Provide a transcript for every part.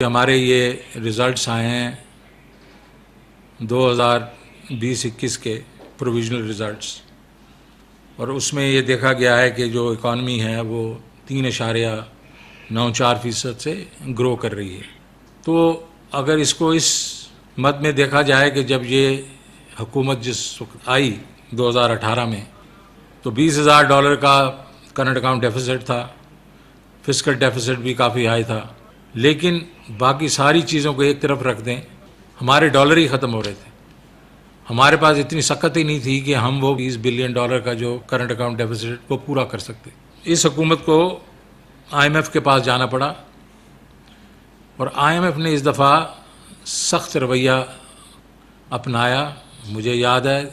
ہمارے یہ ریزلٹس آئے ہیں 2020-21 کے پروویژنل ریزلٹس، اور اس میں یہ دیکھا گیا ہے کہ جو اکانومی ہے وہ 3.94% سے گرو کر رہی ہے۔ تو اگر اس کو اس مد میں دیکھا جائے کہ جب یہ حکومت جس وقت آئی 2018 میں تو $20,000 کا کرنٹ اکاؤنٹ ڈیفیسٹ تھا، فسکل ڈیفیسٹ بھی کافی ہائی تھا، لیکن باقی ساری چیزوں کو ایک طرف رکھ دیں، ہمارے ڈالر ہی ختم ہو رہے تھے۔ ہمارے پاس اتنی سخت ہی نہیں تھی کہ ہم وہ $20 بلین کا جو کرنٹ اکاؤنٹ ڈیفیسٹ وہ پورا کر سکتے۔ اس حکومت کو IMF کے پاس جانا پڑا، اور IMF نے اس دفعہ سخت رویہ اپنایا۔ مجھے یاد ہے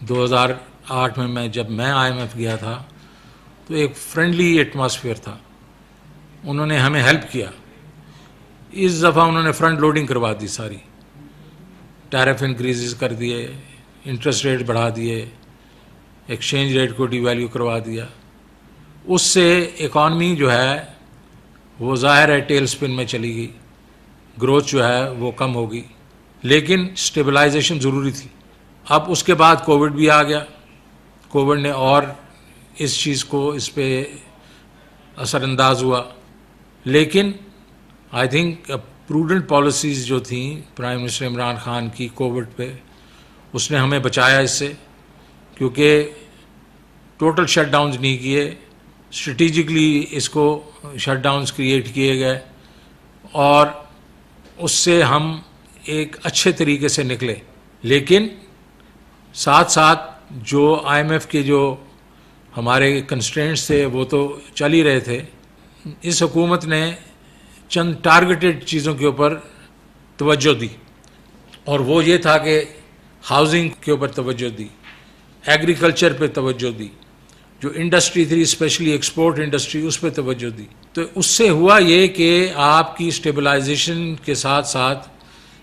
2008 میں جب میں IMF گیا تھا تو ایک فرینڈلی ایٹماسفیئر تھا، انہوں نے ہمیں ہیلپ کیا۔ اس دفعہ انہوں نے فرنٹ لوڈنگ کروا دی، ساری ٹیرف انکریزز کر دیے، انٹرسٹ ریٹ بڑھا دیے، ایکسچینج ریٹ کو ڈی ویلیو کروا دیا۔ اس سے اکانومی جو ہے وہ ظاہر ہے ٹیل سپن میں چلی گئی، گروتھ جو ہے وہ کم ہوگی، لیکن سٹیبلائزیشن ضروری تھی۔ اب اس کے بعد کووڈ بھی آ گیا، کووڈ نے اور اس چیز کو اس پہ اثر انداز ہوا، لیکن آئی تھنک پروڈنٹ پالیسیز جو تھیں پرائم منسٹر عمران خان کی کووڈ پہ، اس نے ہمیں بچایا اس سے، کیونکہ ٹوٹل شٹ ڈاؤنز نہیں کیے، اسٹریٹجکلی اس کو شٹ ڈاؤنز کریٹ کیے گئے، اور اس سے ہم ایک اچھے طریقے سے نکلے۔ لیکن ساتھ ساتھ جو IMF کے جو ہمارے کنسٹرینٹس تھے وہ تو چل ہی رہے تھے۔ اس حکومت نے چند ٹارگیٹڈ چیزوں کے اوپر توجہ دی، اور وہ یہ تھا کہ ہاؤسنگ کے اوپر توجہ دی، ایگریکلچر پہ توجہ دی، جو انڈسٹری تھی اسپیشلی ایکسپورٹ انڈسٹری اس پہ توجہ دی۔ تو اس سے ہوا یہ کہ آپ کی اسٹیبلائزیشن کے ساتھ ساتھ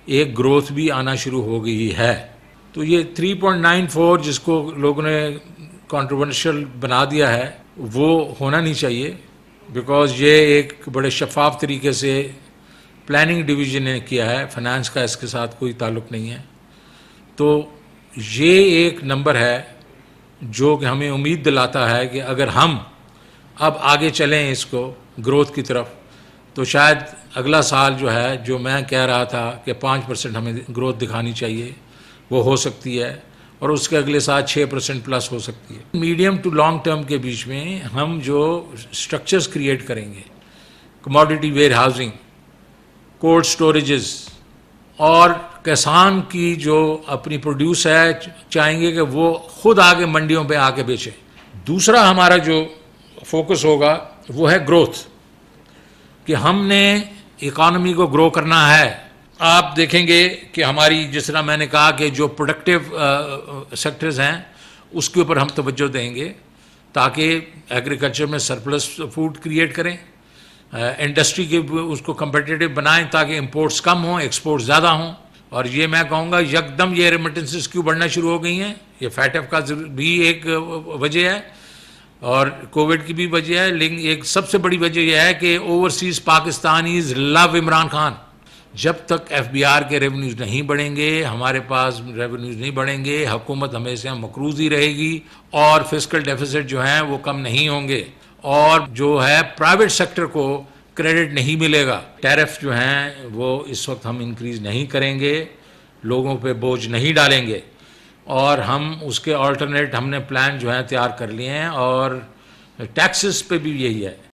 ایک گروتھ بھی آنا شروع ہو گئی ہے۔ تو یہ 3.94 جس کو لوگوں نے کنٹروورشل بنا دیا ہے وہ ہونا نہیں چاہیے، بیکاز یہ ایک بڑے شفاف طریقے سے پلاننگ ڈویژن نے کیا ہے، فنانس کا اس کے ساتھ کوئی تعلق نہیں ہے۔ تو یہ ایک نمبر ہے جو کہ ہمیں امید دلاتا ہے کہ اگر ہم اب آگے چلیں اس کو گروتھ کی طرف، تو شاید اگلا سال جو ہے، جو میں کہہ رہا تھا کہ 5% ہمیں گروتھ دکھانی چاہیے، وہ ہو سکتی ہے، اور اس کے اگلے سال 6% پلس ہو سکتی ہے۔ میڈیم ٹو لانگ ٹرم کے بیچ میں ہم جو سٹرکچرز کریٹ کریں گے، کموڈیٹی ویئر ہاؤسنگ، کولڈ سٹوریجز، اور کسان کی جو اپنی پروڈیوس ہے چاہیں گے کہ وہ خود آگے منڈیوں پہ آ کے بیچیں۔ دوسرا ہمارا جو فوکس ہوگا وہ ہے گروتھ، کہ ہم نے اکانومی کو گرو کرنا ہے۔ آپ دیکھیں گے کہ ہماری جس طرح میں نے کہا کہ جو پروڈکٹیو سیکٹرز ہیں اس کے اوپر ہم توجہ دیں گے، تاکہ ایگریکلچر میں سرپلس فوڈ کریٹ کریں، انڈسٹری کے اس کو کمپیٹیٹیو بنائیں تاکہ امپورٹس کم ہوں، ایکسپورٹس زیادہ ہوں۔ اور یہ میں کہوں گا یکدم یہ ریمیٹنسز کیوں بڑھنا شروع ہو گئی ہیں، یہ FATF کا بھی ایک وجہ ہے اور کووڈ کی بھی وجہ ہے، لیکن ایک سب سے بڑی وجہ یہ ہے کہ اوورسیز پاکستانیز لو عمران خان۔ جب تک FBR کے ریونیوز نہیں بڑھیں گے، ہمارے پاس ریونیوز نہیں بڑھیں گے، حکومت ہمیشہ مقروض ہی رہے گی، اور فسکل ڈیفیسٹ جو ہیں وہ کم نہیں ہوں گے، اور جو ہے پرائیویٹ سیکٹر کو کریڈٹ نہیں ملے گا۔ ٹیرف جو ہیں وہ اس وقت ہم انکریز نہیں کریں گے، لوگوں پہ بوجھ نہیں ڈالیں گے، اور ہم اس کے آلٹرنیٹ ہم نے پلان جو ہیں تیار کر لیے ہیں، اور ٹیکسز پہ بھی یہی ہے۔